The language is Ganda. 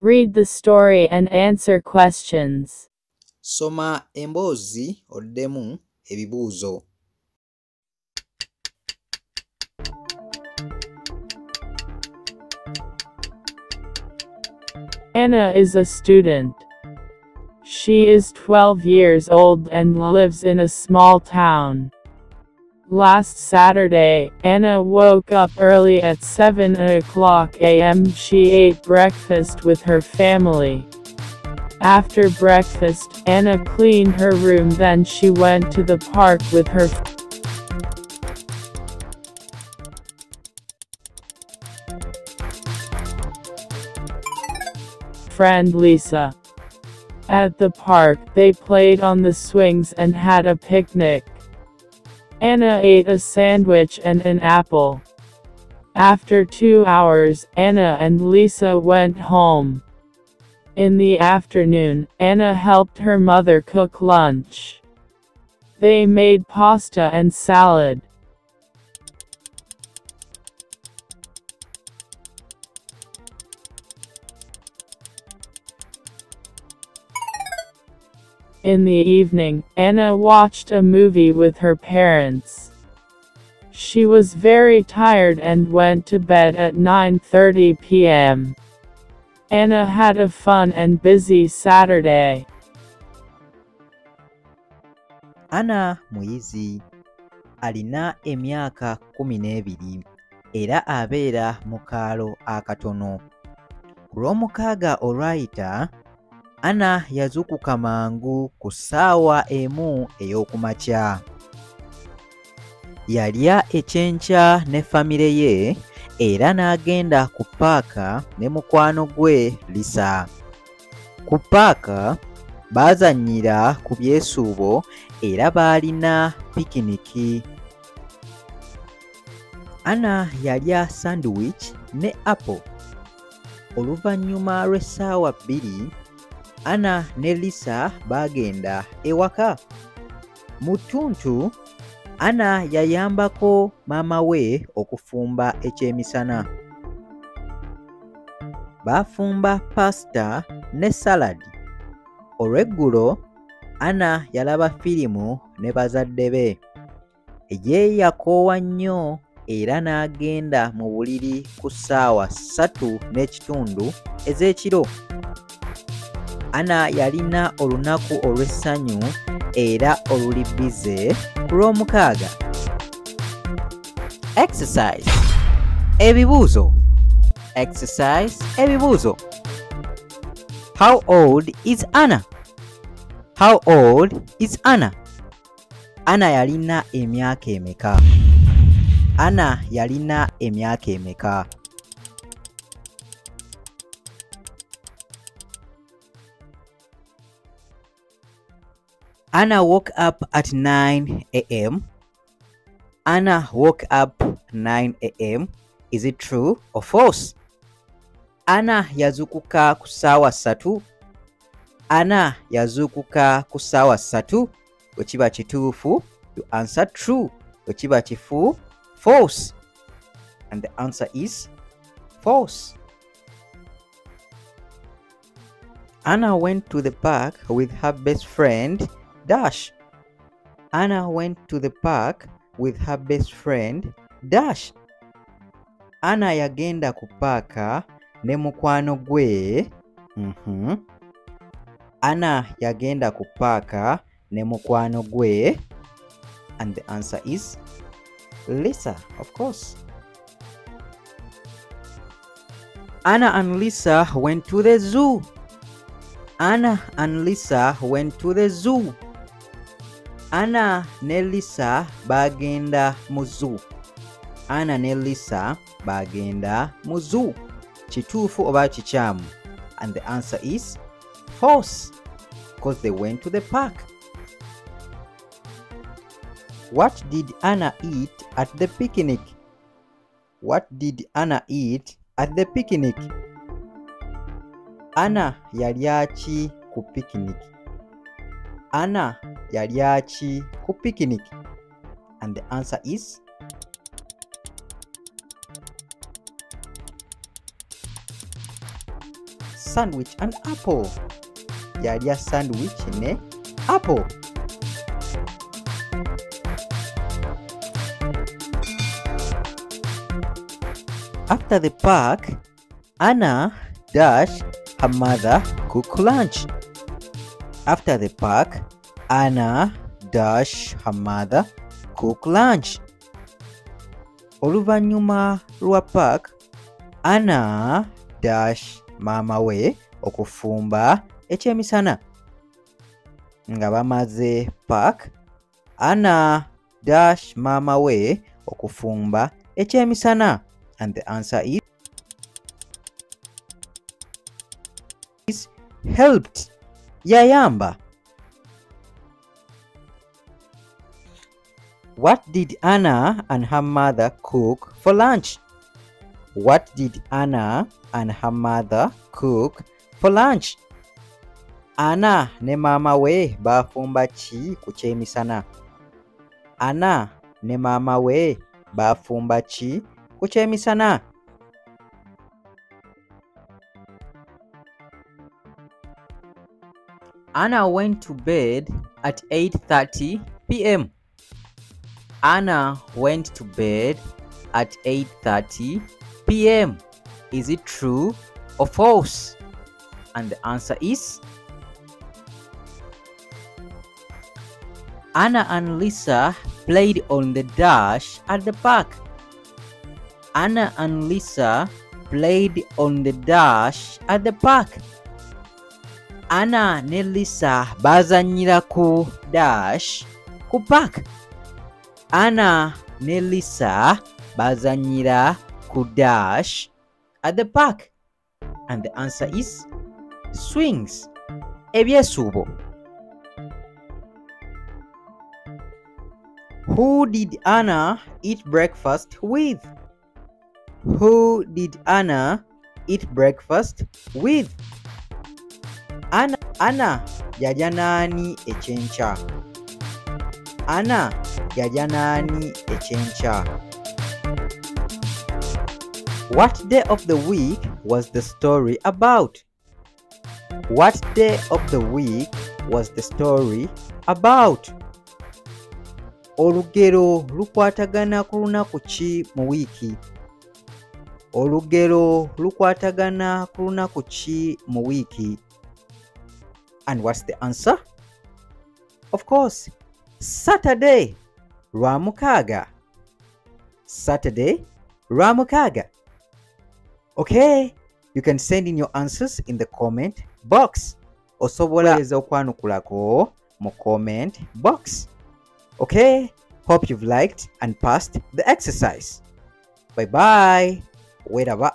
Read the story and answer questions. Soma emboozi oddemu ebibuuzo. Anna is a student. She is 12 years old and lives in a small town. Last Saturday, Anna woke up early at 7 o'clock a.m. She ate breakfast with her family. After breakfast, Anna cleaned her room, then she went to the park with her friend Lisa. At the park, they played on the swings and had a picnic. Anna ate a sandwich and an apple. After 2 hours, Anna and Lisa went home. In the afternoon, Anna helped her mother cook lunch. They made pasta and salad. In the evening, Anna watched a movie with her parents. She was very tired and went to bed at 9:30 p.m. Anna had a fun and busy Saturday. Anna muyizi. Alina emyaka 12 era abeera mu kaalo akatono. Ku lw'omukaaga olwayita, Anna yazuukuka mangu ku ssaawa 1 ey'okumakya. Yalya ekyenkya ne famire ye era n'agenda ku paaka ne mukwano gwe Lisa. Ku paaka baazannyira ku byesuubo era baalina pikiniki. Anna yalya sandwich ne apple. Oluvannyuma lw'essaawa 2, Anna ne Lisa baagenda ewaka. Mu ttuntu, Anna yayambako maama we okufumba ekyemisana. Baafumba pasta ne salad. Olw'eggulo, Anna yalaba firimu ne bazadde be. Ye yakoowa nnyo era n'agenda mu buliri ku ssaawa 3:30 ez'ekiro. Anna yalina olunaku olw'essanyu era oluli bize ku lw'omukaaga. Exercise. Ebibuuzo. Exercise. Ebibuuzo. How old is Anna? How old is Anna? Anna yalina emyaka emeka? Anna yalina emyaka emeka? Anna woke up at 9 a.m. Anna woke up 9 a.m. Is it true or false? Anna yazuukuka ku ssaawa 3. Anna yazuukuka ku ssaawa 3. Bwe kiba kituufu, you answer true. Bwe kiba kifu, false. And the answer is false. Anna went to the park with her best friend dash. Anna went to the park with her best friend dash. Anna yagenda ku paaka ne mukwano gwe. Anna yagenda ku paaka ne mukwano gwe. And the answer is Lisa, of course. Anna and Lisa went to the zoo. Anna and Lisa went to the zoo. Anna ne Lisa bagenda mu zoo. Anna ne Lisa bagenda mu zoo. Kituufu oba kikyamu? And the answer is false, because they went to the park. What did Anna eat at the picnic? What did Anna eat at the picnic? Anna yalya ki ku picnic? Anna yalya ki ku picnic? And the answer is sandwich and apple. Yalya sandwich ne apple. After the park, Anna dash her mother cook lunch. After the park, Anna dash her mother cook lunch. Oluvannyuma lwa park, Anna dash maama we okufumba ekyemisana. Nga bamaze park, Anna dash maama we okufumba ekyemisana. And the answer is helped. Yayamba. What did Anna and her mother cook for lunch? What did Anna and her mother cook for lunch? Anna ne maama we bafumba ki ku kyemisana? Anna ne maama we bafumba ki ku kyemisana? Anna went to bed at 8:30 p.m. Anna went to bed at 8:30 p.m. Is it true or false? And the answer is Anna and Lisa played on the dash at the park. Anna and Lisa played on the dash at the park. Anna ne Lisa bazanyira ku dash ku park. Anna ne Lisa bazanyira ku dash at the park. And the answer is swings. Ebyesuubo. Who did Anna eat breakfast with? Who did Anna eat breakfast with? Anna yalya naani ekyenkya? Anna yalya naani ekyenkya? What day of the week was the story about? What day of the week was the story about? Olugero lukwatagana ku lunaku ki mu wiiki? Olugero lukwatagana ku lunaku ki mu wiiki? And what's the answer? Of course, Saturday, Lwamukaaga. Saturday, Lwamukaaga. Okay, you can send in your answers in the comment box. Osobola okwanukulako mu comment box. Okay, hope you've liked and passed the exercise. Bye bye. Weraba.